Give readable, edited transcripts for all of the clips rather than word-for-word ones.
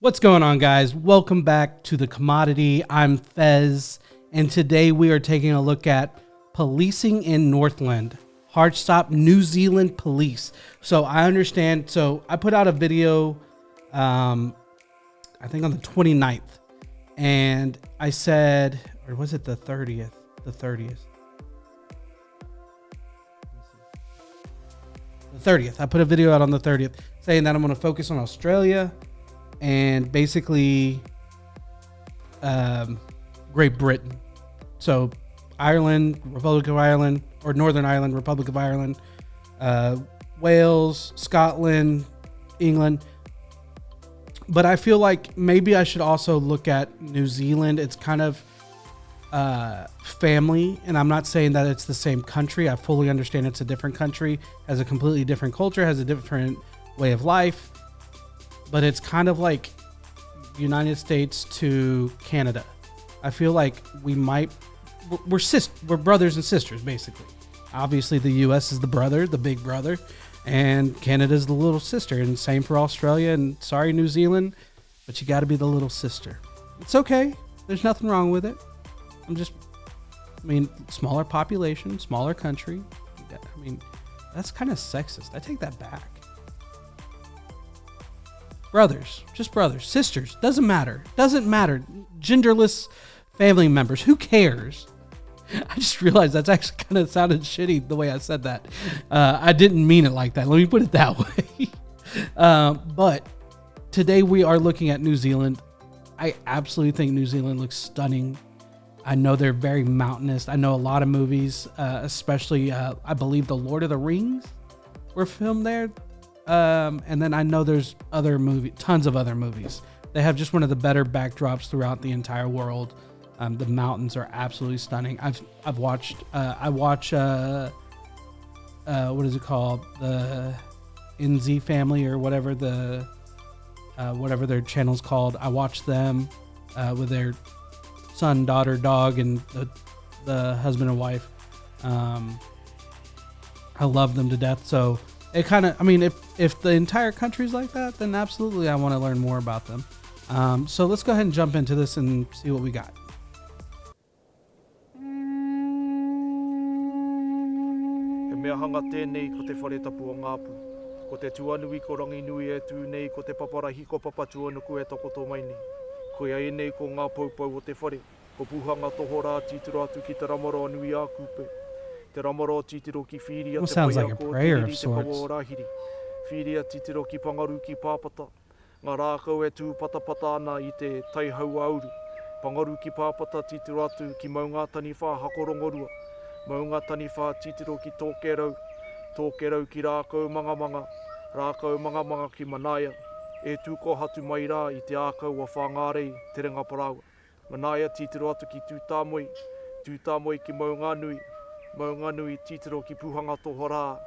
What's going on, guys? Welcome back to The Commodity. I'm Fez, and today we are taking a look at policing in Northland. Hard stop New Zealand police. So I understand. So I put out a video, I think on the 29th, and I said, or was it the 30th? The 30th. The 30th. I put a video out on the 30th saying that I'm going to focus on Australia and basically Great Britain. So Ireland, Republic of Ireland, or Northern Ireland, Republic of Ireland, Wales, Scotland, England. But I feel like maybe I should also look at New Zealand. It's kind of family, and I'm not saying that it's the same country. I fully understand it's a different country, has a completely different culture, has a different way of life. But it's kind of like United States to Canada. I feel like we're brothers and sisters, basically. Obviously, the U.S. is the brother, the big brother, and Canada's the little sister. And same for Australia. And sorry, New Zealand, but you got to be the little sister. It's okay. There's nothing wrong with it. Smaller population, smaller country. I mean, that's kind of sexist. I take that back. Brothers, just brothers, sisters, doesn't matter. Genderless family members, who cares? I just realized that's actually kind of sounded shitty the way I said that. I didn't mean it like that. Let me put it that way. But today we are looking at New Zealand. I absolutely think New Zealand looks stunning. I know they're very mountainous. I know a lot of movies, especially I believe The Lord of the Rings were filmed there. And then I know there's tons of other movies. They have just one of the better backdrops throughout the entire world. The mountains are absolutely stunning. I watch what is it called? The NZ family or whatever whatever their channel's called. I watch them with their son, daughter, dog, and the husband and wife. I love them to death. So it kind of, if the entire country's like that, then absolutely I want to learn more about them. So let's go ahead and jump into this and see what we got. He mea hanga tēnei ko te whare tapu o ngāpu. Ko te tuanui ko rangi nui e tū nei ko te paparahi ko papatu anu ko e tokoto mai nei. Ko ia e nei ko ngā paupau o te whare. Ko puhanga toho rā titiro atu ki te ramaro anui a kupe. Te ramaro titiro ki whiria te Sounds paia like a ko prayer te of riri te sorts. pawa o rahiri. Whiria titiro ki pangaru ki pāpata. Ngā rākau e tū patapata ana i te taihau auru. Pangaru ki pāpata titiro atu ki maunga tani whā hakorongorua. Maunga tani whā titiro ki tōkerau. Tōkerau ki rākau mangamanga. Rākau mangamanga ki manaia. E tūko hatu mai rā i te ākau a whāngārei te renga paraua. Manaia titiro atu ki tūtāmoi. Tūtāmoi ki maunga nui. Maunga nui titiro ki puhanga toho rā.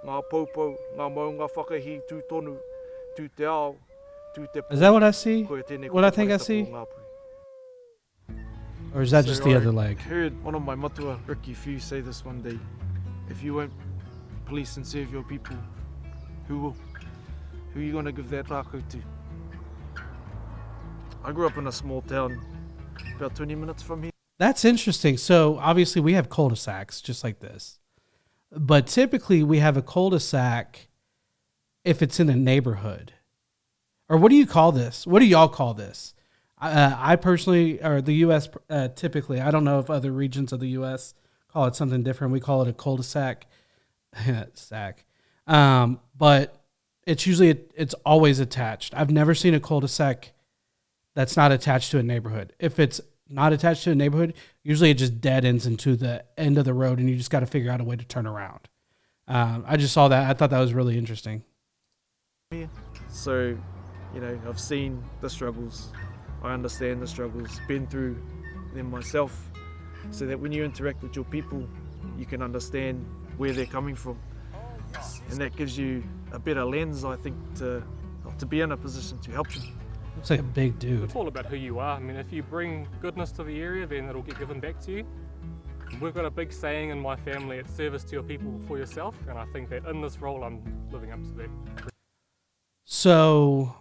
Ngā paupau, ngā maunga whakahi tū tonu. Tū te ao, tū te pō. Is that what I see? Koe tēnei ko What I te think I whare tapu see? o Ngāpui. Or is that just the I other leg? heard one of my matua, Ricky Few, say this one day. If you won't police and serve your people, who will? Who are you going to give that rākau to? I grew up in a small town, about 20 minutes from here. That's interesting. So obviously we have cul-de-sacs just like this. But typically we have a cul-de-sac if it's in a neighborhood. Or what do you call this? What do y'all call this? I personally, or the U.S. Typically, I don't know if other regions of the U.S. call it something different. We call it a cul-de-sac. But it's always attached. I've never seen a cul-de-sac that's not attached to a neighborhood. If it's not attached to a neighborhood, usually it just dead ends into the end of the road and you just got to figure out a way to turn around. I just saw that. I thought that was really interesting. So, I've seen the struggles. I understand the struggles, been through them myself, so that when you interact with your people, you can understand where they're coming from. And that gives you a better lens, I think, to be in a position to help them. Looks like a big dude. It's all about who you are. If you bring goodness to the area, then it'll get given back to you. We've got a big saying in my family, it's service to your people before yourself, and I think that in this role, I'm living up to that. So,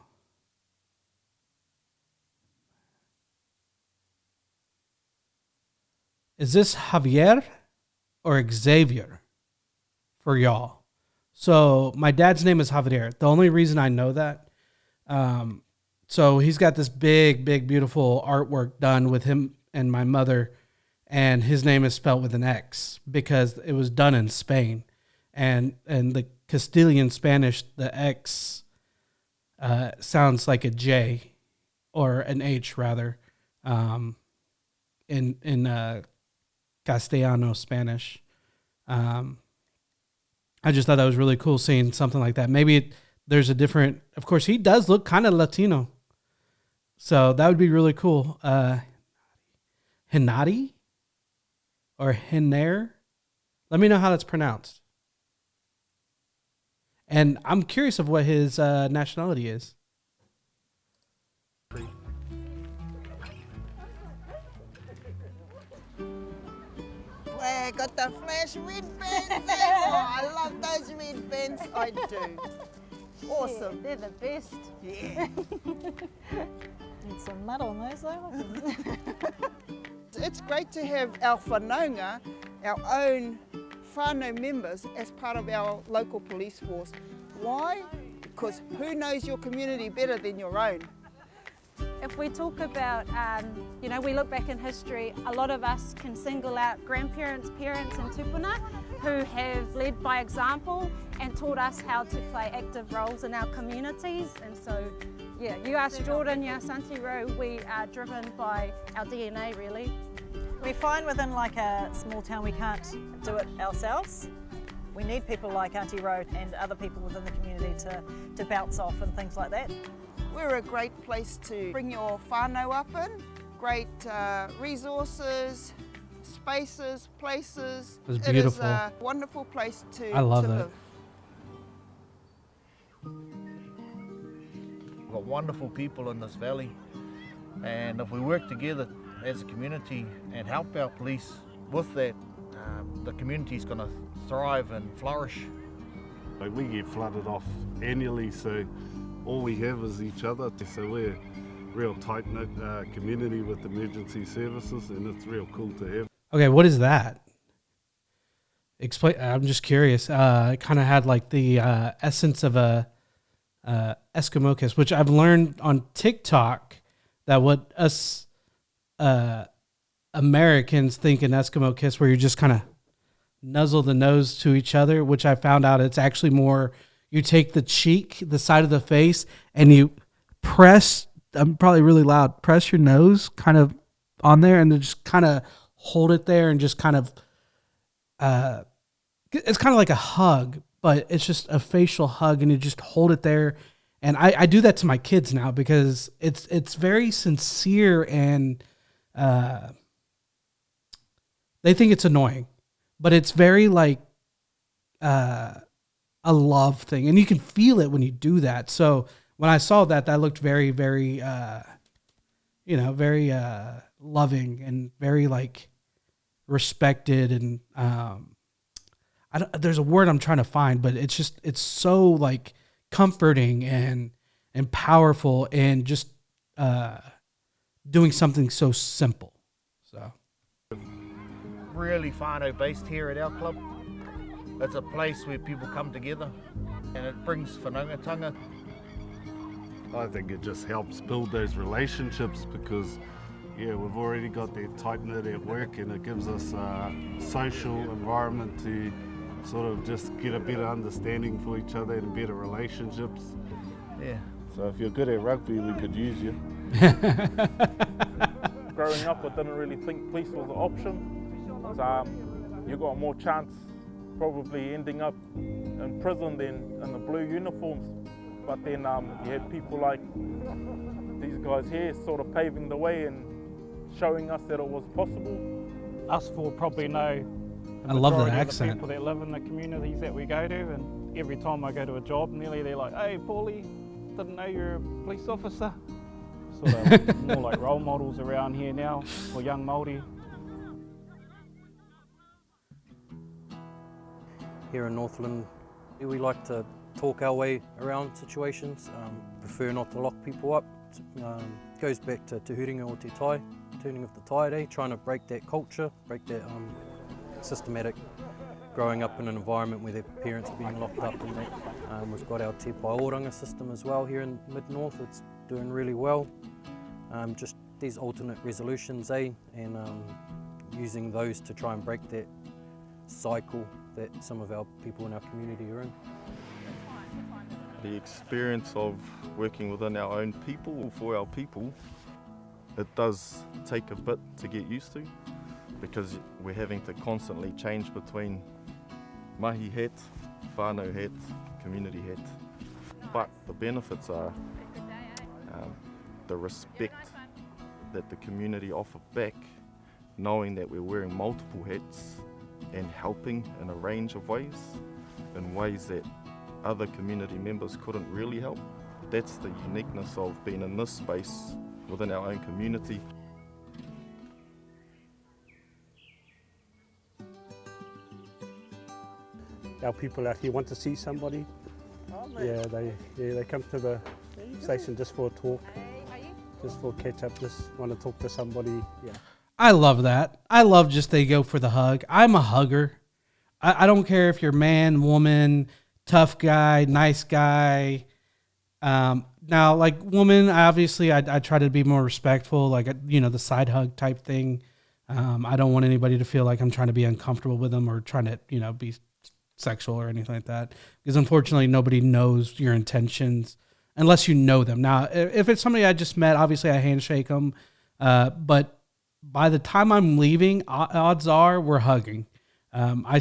is this Javier or Xavier for y'all? So my dad's name is Javier. The only reason I know that, so he's got this big, beautiful artwork done with him and my mother, and his name is spelled with an X because it was done in Spain, and the Castilian Spanish, the X sounds like a J or an H rather, in Castellano Spanish. I just thought that was really cool seeing something like that. Maybe there's a different, of course, he does look kind of Latino. So that would be really cool. Hinati or Hiner? Let me know how that's pronounced. And I'm curious of what his nationality is. Got the flash red bands. Oh, I love those red bands. I do. Awesome. Yeah, they're the best. Yeah. Need some mud on those though. It's great to have our whanaunga, our own whānau members, as part of our local police force. Why? Because who knows your community better than your own? If we talk about, we look back in history, a lot of us can single out grandparents, parents and tupuna who have led by example and taught us how to play active roles in our communities. And so, yeah, you ask Jordan, you ask Auntie Ro, we are driven by our DNA really. We find within like a small town we can't do it ourselves. We need people like Auntie Ro and other people within the community to bounce off and things like that. We're a great place to bring your whānau up in. Great resources, spaces, places. It was beautiful. It is a wonderful place to live. We've got wonderful people in this valley, and if we work together as a community and help our police with that, the community is going to thrive and flourish. We get flooded off annually, so all we have is each other. So we're a real tight-knit community with emergency services, and it's real cool to have. Okay, what is that? Explain. I'm just curious. It kind of had like the essence of a Eskimo kiss, which I've learned on TikTok that what us Americans think an Eskimo kiss, where you just kind of nuzzle the nose to each other, which I found out it's actually more, you take the cheek, the side of the face, and you press, I'm probably really loud, press your nose kind of on there and then just kind of hold it there and just kind of, it's kind of like a hug, but it's just a facial hug and you just hold it there. And I do that to my kids now because it's very sincere and they think it's annoying, but it's very like a love thing, and you can feel it when you do that. So when I saw that, that looked very, very, very loving and very like respected. And there's a word I'm trying to find, but it's so like comforting and powerful and just doing something so simple. So Really whānau based here at our club. It's a place where people come together and it brings whanaungatanga. I think it just helps build those relationships because, yeah, we've already got that tight-knit at work, and it gives us a social environment to sort of just get a better understanding for each other and better relationships. Yeah. So if you're good at rugby, we could use you. Growing up, I didn't really think police was an option. You got more chance probably ending up in prison than in the blue uniforms. But then you had people like these guys here sort of paving the way and showing us that it was possible. Us four probably know I love that the accent. people that live in the communities that we go to, and every time I go to a job, nearly they're like, "Hey, Paulie, didn't know you're a police officer." Sort of more like role models around here now for young Māori. Here in Northland, we like to talk our way around situations, prefer not to lock people up. Goes back to Te Huringa o Te Tai, turning of the tide, trying to break that culture, break that systematic growing up in an environment where their parents are being locked up and that. We've got our Te Paoranga system as well here in Mid-North. It's doing really well. Just these alternate resolutions, and using those to try and break that cycle that some of our people in our community are in. The experience of working within our own people, for our people, it does take a bit to get used to, because we're having to constantly change between mahi hat, whānau hat, community hat. But the benefits are the respect that the community offer back, knowing that we're wearing multiple hats and helping in a range of ways, in ways that other community members couldn't really help. That's the uniqueness of being in this space within our own community. Our people out here want to see somebody. Yeah, they come to the station just for a talk, just for a catch up, just want to talk to somebody. Yeah. I love that. I love just they go for the hug. I'm a hugger. I don't care if you're man, woman, tough guy, nice guy. Now, like woman, obviously I try to be more respectful, like, the side hug type thing. I don't want anybody to feel like I'm trying to be uncomfortable with them or trying to, be sexual or anything like that. Because unfortunately, nobody knows your intentions unless you know them. Now, if it's somebody I just met, obviously I handshake them. But by the time I'm leaving, odds are we're hugging. I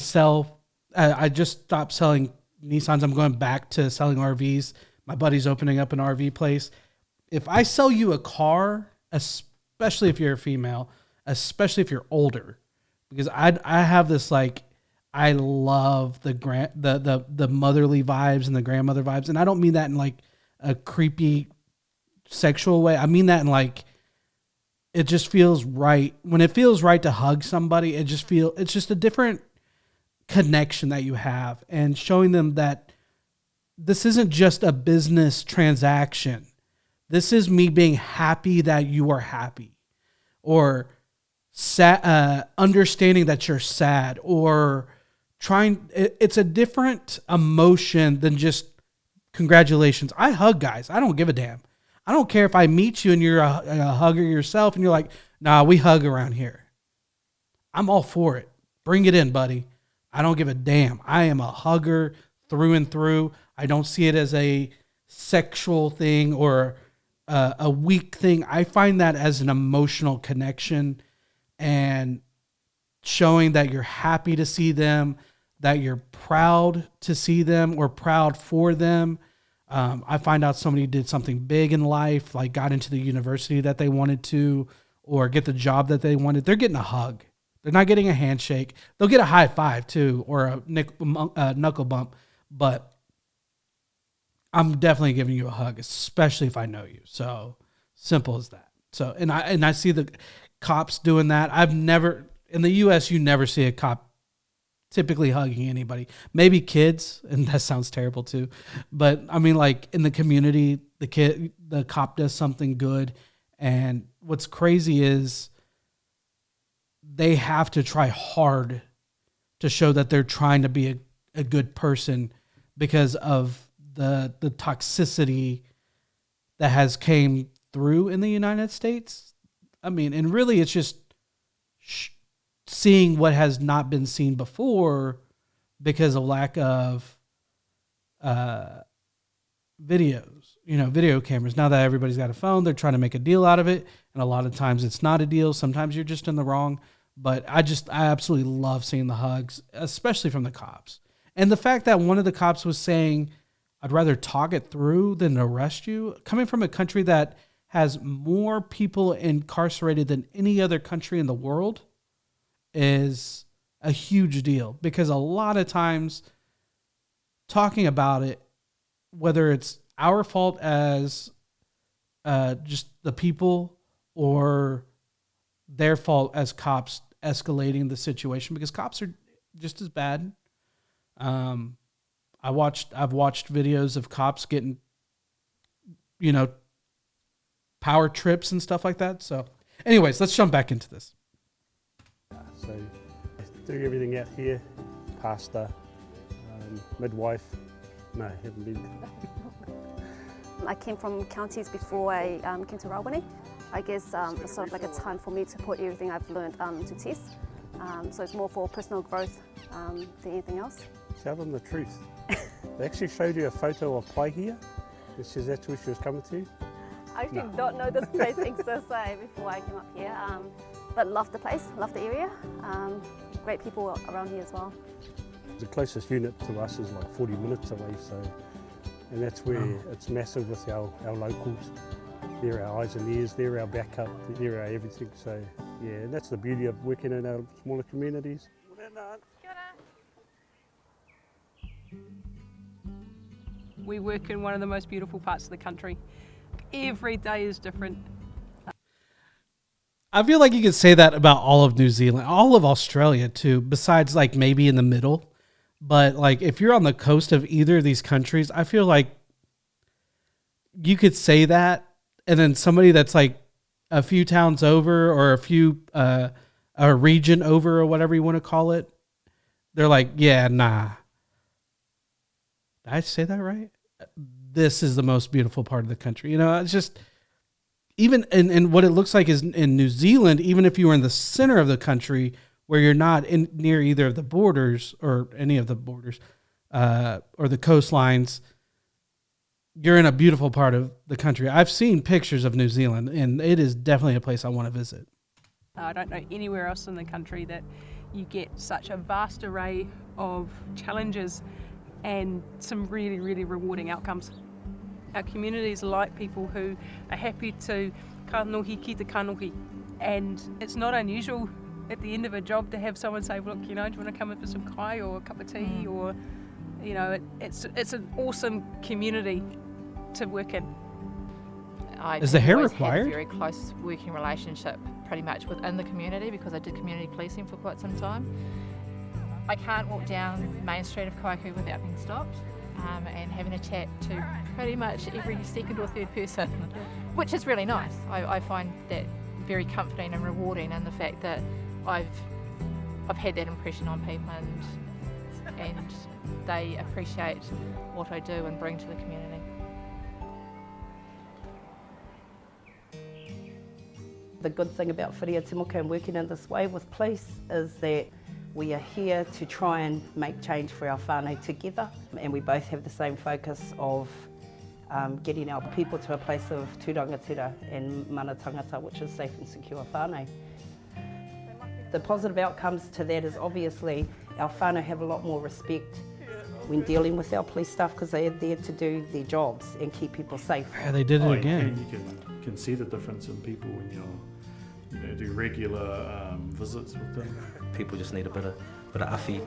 just stopped selling Nissans. I'm going back to selling RVs. My buddy's opening up an RV place. If I sell you a car, especially if you're a female, especially if you're older, because I have this, like, I love the motherly vibes and the grandmother vibes. And I don't mean that in like a creepy sexual way. I mean that in like, it just feels right. When it feels right to hug somebody, it's just a different connection that you have, and showing them that this isn't just a business transaction. This is me being happy that you are happy, or understanding that you're sad, or it's a different emotion than just congratulations. I hug guys. I don't give a damn. I don't care if I meet you and you're a hugger yourself and you're like, nah, we hug around here. I'm all for it. Bring it in, buddy. I don't give a damn. I am a hugger through and through. I don't see it as a sexual thing or a weak thing. I find that as an emotional connection, and showing that you're happy to see them, that you're proud to see them or proud for them. I find out somebody did something big in life, like got into the university that they wanted to, or get the job that they wanted. They're getting a hug. They're not getting a handshake. They'll get a high five too, or a knuckle bump. But I'm definitely giving you a hug, especially if I know you. So simple as that. So, and I see the cops doing that. I've never, in the U.S., you never see a cop typically hugging anybody. Maybe kids, and that sounds terrible too. But I mean, like in the community, the cop does something good. And what's crazy is they have to try hard to show that they're trying to be a good person, because of the toxicity that has came through in the United States. I mean, and really it's just seeing what has not been seen before because of lack of videos, video cameras. Now that everybody's got a phone, they're trying to make a deal out of it. And a lot of times it's not a deal. Sometimes you're just in the wrong. But I absolutely love seeing the hugs, especially from the cops. And the fact that one of the cops was saying, I'd rather talk it through than arrest you, coming from a country that has more people incarcerated than any other country in the world, is a huge deal. Because a lot of times talking about it, whether it's our fault as just the people or their fault as cops escalating the situation, because cops are just as bad. I've watched videos of cops getting, power trips and stuff like that. So Anyways, let's jump back into this. So doing everything out here, pastor, midwife. No, haven't been. I came from counties before I came to Rawene. I guess it's sort of like a time for me to put everything I've learned to test. So it's more for personal growth than anything else. Tell them the truth. They actually showed you a photo of Pai here. It says that's where she was coming to. I actually don't know this place exists before I came up here, but love the place, love the area. Great people around here as well. The closest unit to us is like 40 minutes away, so, and that's where it's massive with our locals. They're our eyes and ears, they're our backup, they're our everything. So yeah, and that's the beauty of working in our smaller communities. We work in one of the most beautiful parts of the country. Every day is different. I feel like you could say that about all of New Zealand, all of Australia too, besides like maybe in the middle. But like if you're on the coast of either of these countries, I feel like you could say that, and then somebody that's like a few towns over or a region over or whatever you want to call it, they're like, yeah, nah. Did I say that right? This is the most beautiful part of the country. You know, it's just, even and what it looks like is in New Zealand, even if you were in the center of the country where you're not near either of the borders or any of the borders or the coastlines, you're in a beautiful part of the country. I've seen pictures of New Zealand, and it is definitely a place I want to visit. I don't know anywhere else in the country that you get such a vast array of challenges and some really, really rewarding outcomes. Our communities like people who are happy to kanohi ki te kanohi, and it's not unusual at the end of a job to have someone say, look, you know, do you want to come in for some kai or a cup of tea, or, you know, it's an awesome community to work in. Is the hair always required? Had a very close working relationship pretty much within the community because I did community policing for quite some time. I can't walk down Main Street of Kaiku without being stopped and having a chat to pretty much every second or third person, which is really nice. I find that very comforting and rewarding, and the fact that I've had that impression on people and they appreciate what I do and bring to the community. The good thing about Whiria Timoka and working in this way with police is that we are here to try and make change for our whānau together, and we both have the same focus of getting our people to a place of tūrangatira and mana tangata, which is safe and secure whānau. The positive outcomes to that is obviously our whānau have a lot more respect when dealing with our police staff because they are there to do their jobs and keep people safe. Yeah, they did it again. And you can see the difference in people when do regular visits with them. People just need a bit of awhi,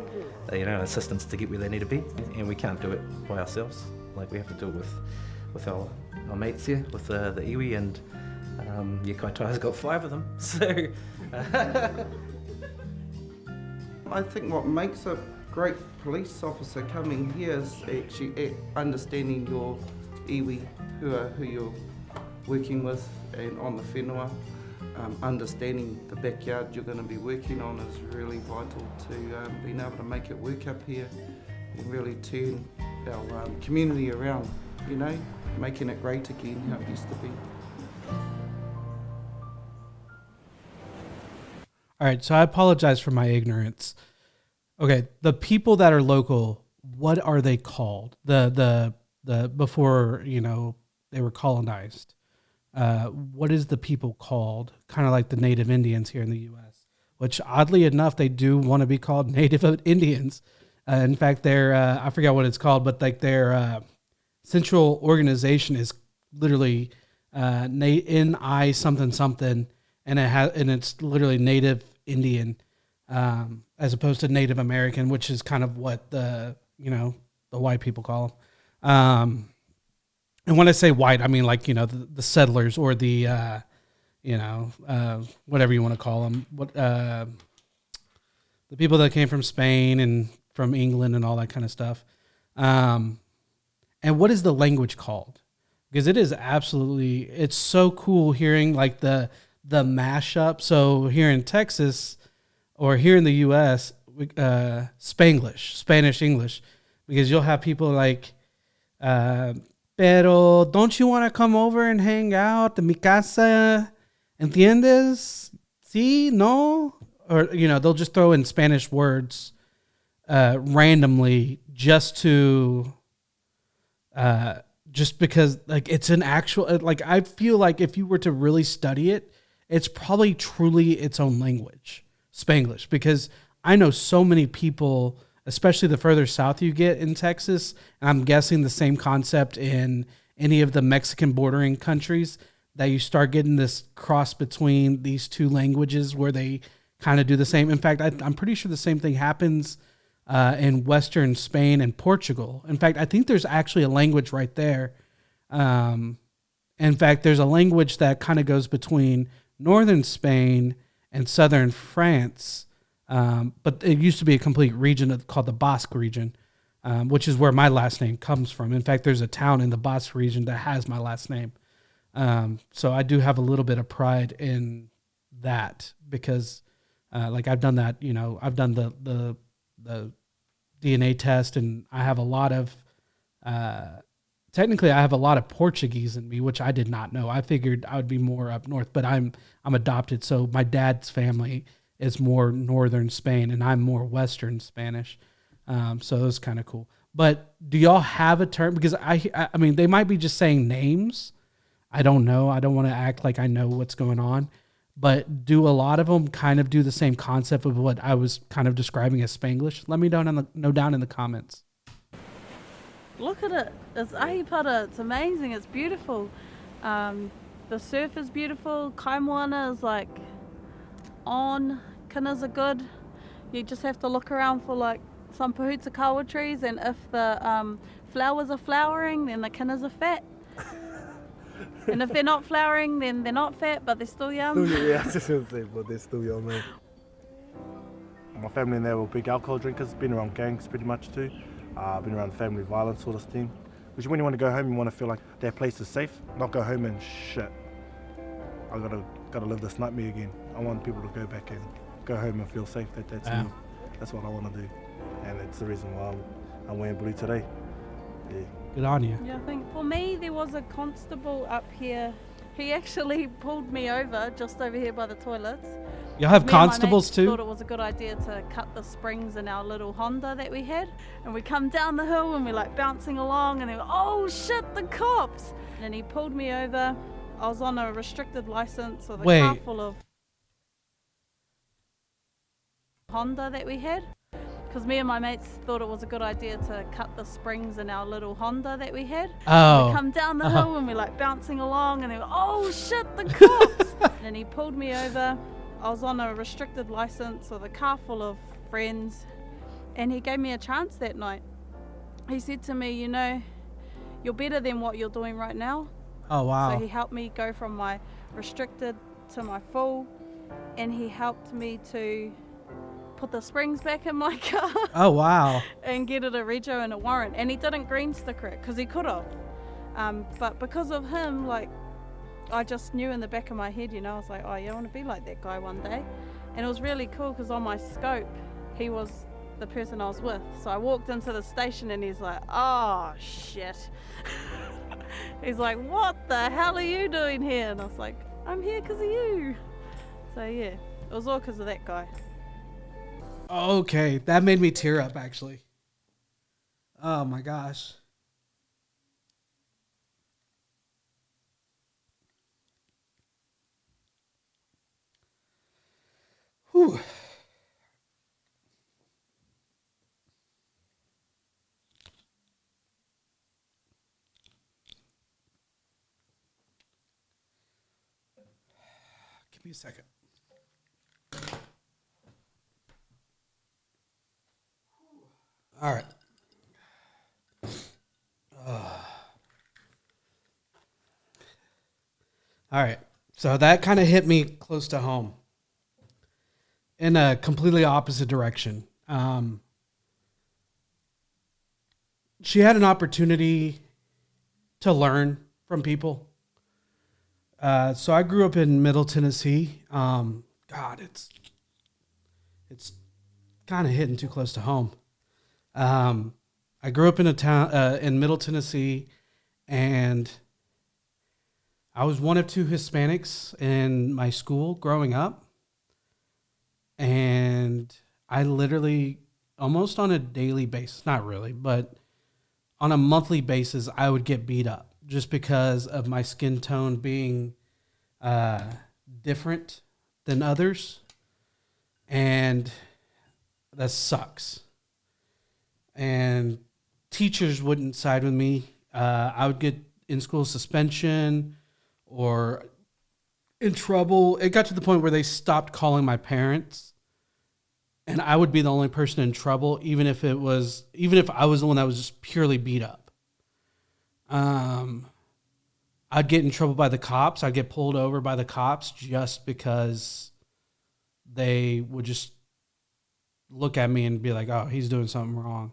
assistance to get where they need to be, and we can't do it by ourselves. Like, we have to do it with our mates here, with the iwi, and Kaitai's got 5 of them. So I think what makes a great police officer coming here is actually understanding your iwi, who you're working with, and on the whenua. Understanding the backyard you're going to be working on is really vital to being able to make it work up here and really turn our community around, making it great again how it used to be. All right, so I apologize for my ignorance. Okay, the people that are local, what are they called? The before, they were colonized. What is the people called? Kind of like the Native Indians here in the U.S., which oddly enough, they do want to be called Native Indians. In fact, their I forgot what it's called, but like their central organization is literally NI something something, and it's literally Native Indian as opposed to Native American, which is kind of what the white people call them. And when I say white, I mean like, the settlers or the, whatever you want to call them. The people that came from Spain and from England and all that kind of stuff. And what is the language called? Because it is it's so cool hearing like the the mashup. So here in Texas or here in the U.S., Spanglish, Spanish English, because you'll have people like, pero don't you want to come over and hang out at mi casa? ¿Entiendes? Sí, no? Or, you know, they'll just throw in Spanish words randomly just because like it's an actual, like I feel like if you were to really study it, it's probably truly its own language, Spanglish, because I know so many people, especially the further south you get in Texas, and I'm guessing the same concept in any of the Mexican bordering countries, that you start getting this cross between these two languages where they kind of do the same. In fact, I'm pretty sure the same thing happens in Western Spain and Portugal. In fact, I think there's actually a language right there. In fact, there's a language that kind of goes between northern Spain and southern France. But it used to be a complete region called the Basque region, which is where my last name comes from. In fact, there's a town in the Basque region that has my last name. So I do have a little bit of pride in that because, like I've done that, you know, I've done the DNA test, and I have a lot of, technically I have a lot of Portuguese in me, which I did not know. I figured I would be more up north, but I'm adopted. So my dad's family is more northern Spain and I'm more Western Spanish. So it was kind of cool. But do y'all have a term? Because I mean, they might be just saying names. I don't know. I don't want to act like I know what's going on. But do a lot of them kind of do the same concept of what I was kind of describing as Spanglish? Let me know down in the comments. Look at it. It's ahipara. It's amazing. It's beautiful. The surf is beautiful. Kaimoana is like on. Kinas are good. You just have to look around for like some pahutakawa trees, and if the flowers are flowering, then the kinas are fat. And if they're not flowering, then they're not fat, but they're still young. Yeah, I was just going to say, but they're still young, man. My family and they were big alcohol drinkers, been around gangs pretty much too. Been around family violence sort of thing. Which when you want to go home, you want to feel like that place is safe. Not go home and shit, I gotta live this nightmare again. I want people to go back and go home and feel safe. That's what I want to do. And that's the reason why I'm wearing blue today. Yeah. Good on you. Yeah, I think for me there was a constable up here. He actually pulled me over just over here by the toilets. Y'all have Me and my constables mates too? Thought it was a good idea to cut the springs in our little Honda that we had, and we come down the hill and we're like bouncing along, and they were, oh shit, the cops! And he pulled me over. I was on a restricted license with a car full of Honda that we had. Because me and my mates thought it was a good idea to cut the springs in our little Honda that we had. Oh. We come down the hill and we're like bouncing along, and they were, oh shit, the cops! And he pulled me over. I was on a restricted license with a car full of friends, and he gave me a chance that night. He said to me, you know, you're better than what you're doing right now. Oh, wow. So he helped me go from my restricted to my full, and he helped me to put the springs back in my car. Oh, wow. And get it a rego and a warrant. And he didn't green sticker it because he could have. But because of him, like, I just knew in the back of my head, you know, I was like, oh yeah, I want to be like that guy one day. And it was really cool because on my scope, he was the person I was with. So I walked into the station and he's like, oh shit. He's like, what the hell are you doing here? And I was like, I'm here because of you. So yeah, it was all because of that guy. Okay, that made me tear up actually. Oh my gosh. Whew. Give me a second. All right. All right. So that kind of hit me close to home in a completely opposite direction. She had an opportunity to learn from people. So I grew up in Middle Tennessee. God, it's kind of hitting too close to home. I grew up in a town in Middle Tennessee, and I was one of two Hispanics in my school growing up. And I literally, almost on a daily basis, not really, but on a monthly basis, I would get beat up just because of my skin tone being different than others. And that sucks. And teachers wouldn't side with me. I would get in school suspension or in trouble. It got to the point where they stopped calling my parents, and I would be the only person in trouble, even if I was the one that was just purely beat up. I'd get in trouble by the cops. I'd get pulled over by the cops just because they would just look at me and be like, "Oh, he's doing something wrong."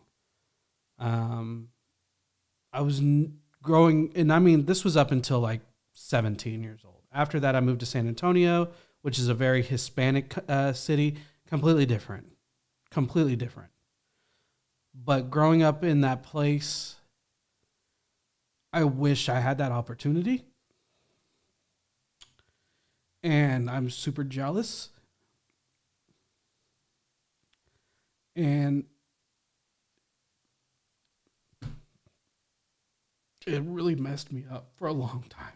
I was growing, and I mean, this was up until like 17 years old. After that, I moved to San Antonio, which is a very Hispanic city, completely different. But growing up in that place, I wish I had that opportunity. And I'm super jealous. And it really messed me up for a long time.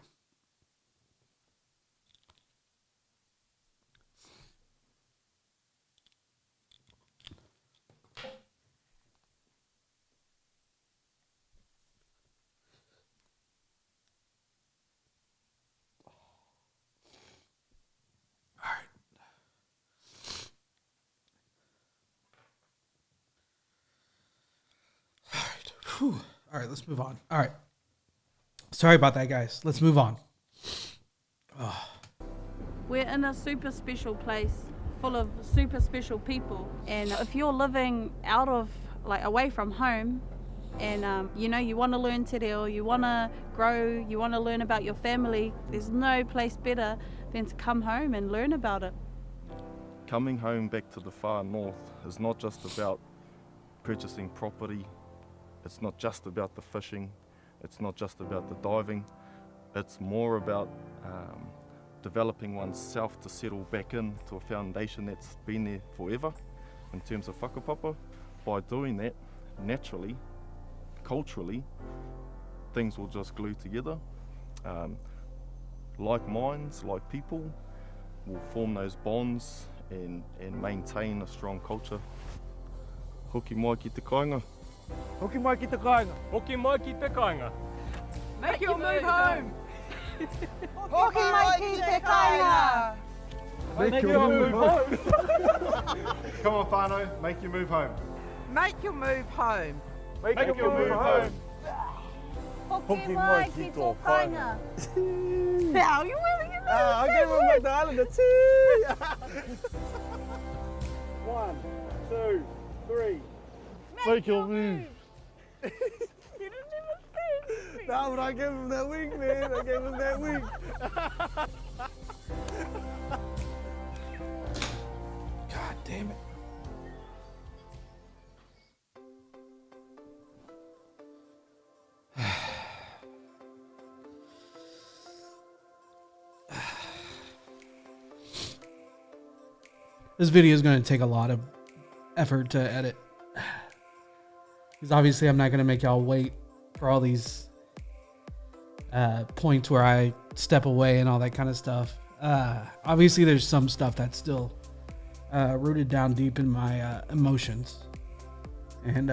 Whew. All right, let's move on. All right. Sorry about that, guys. Let's move on. Oh. We're in a super special place full of super special people. And if you're living out of, like, away from home, and you want to learn te reo, you want to grow, you want to learn about your family, there's no place better than to come home and learn about it. Coming home back to the far north is not just about purchasing property. It's not just about the fishing, it's not just about the diving, it's more about developing oneself to settle back in to a foundation that's been there forever in terms of whakapapa. By doing that, naturally, culturally, things will just glue together. Like minds, like people, will form those bonds and maintain a strong culture. Hoki mai ki te kāinga. Hoki mai ki te kāinga. Hoki mai ki te kāinga. Make your move home. Hoki mai ki te kāinga. Make your move home. Come on, whānau, make your move home. Make your move home. Make your move home. Hoki mai ki tō kāinga. Now you're willing to I gave him like the Islander too. 1, 2, 3. Make your move. You didn't even say anything. No, but I gave him that wink, man. I gave him that wink. God damn it. This video is going to take a lot of effort to edit. Because obviously I'm not going to make y'all wait for all these points where I step away and all that kind of stuff. Obviously there's some stuff that's still rooted down deep in my emotions and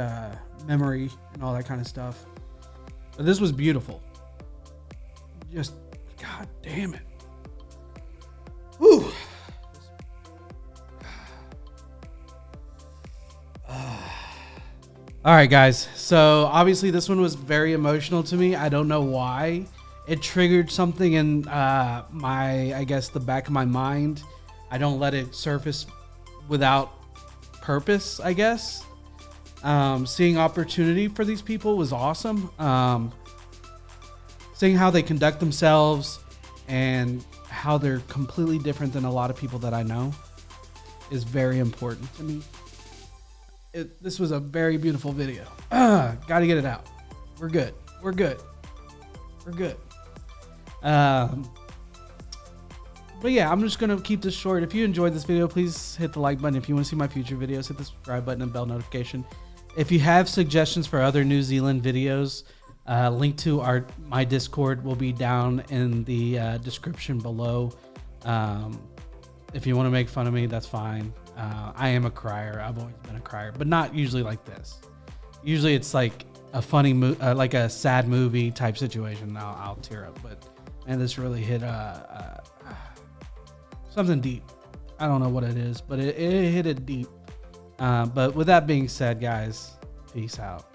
memory and all that kind of stuff. But this was beautiful. Just, God damn it. Whew. All right, guys. So obviously this one was very emotional to me. I don't know why. It triggered something in I guess the back of my mind. I don't let it surface without purpose, I guess. Seeing opportunity for these people was awesome. Seeing how they conduct themselves and how they're completely different than a lot of people that I know is very important to me. This was a very beautiful video. Got to get it out. We're good. We're good. We're good. But yeah, I'm just going to keep this short. If you enjoyed this video, please hit the like button. If you want to see my future videos, hit the subscribe button and bell notification. If you have suggestions for other New Zealand videos, link to my Discord will be down in the description below. If you want to make fun of me, that's fine. I am a crier. I've always been a crier, but not usually like this. Usually it's like a funny, like a sad movie type situation. I'll tear up, but man, this really hit something deep. I don't know what it is, but it hit it deep. But with that being said, guys, peace out.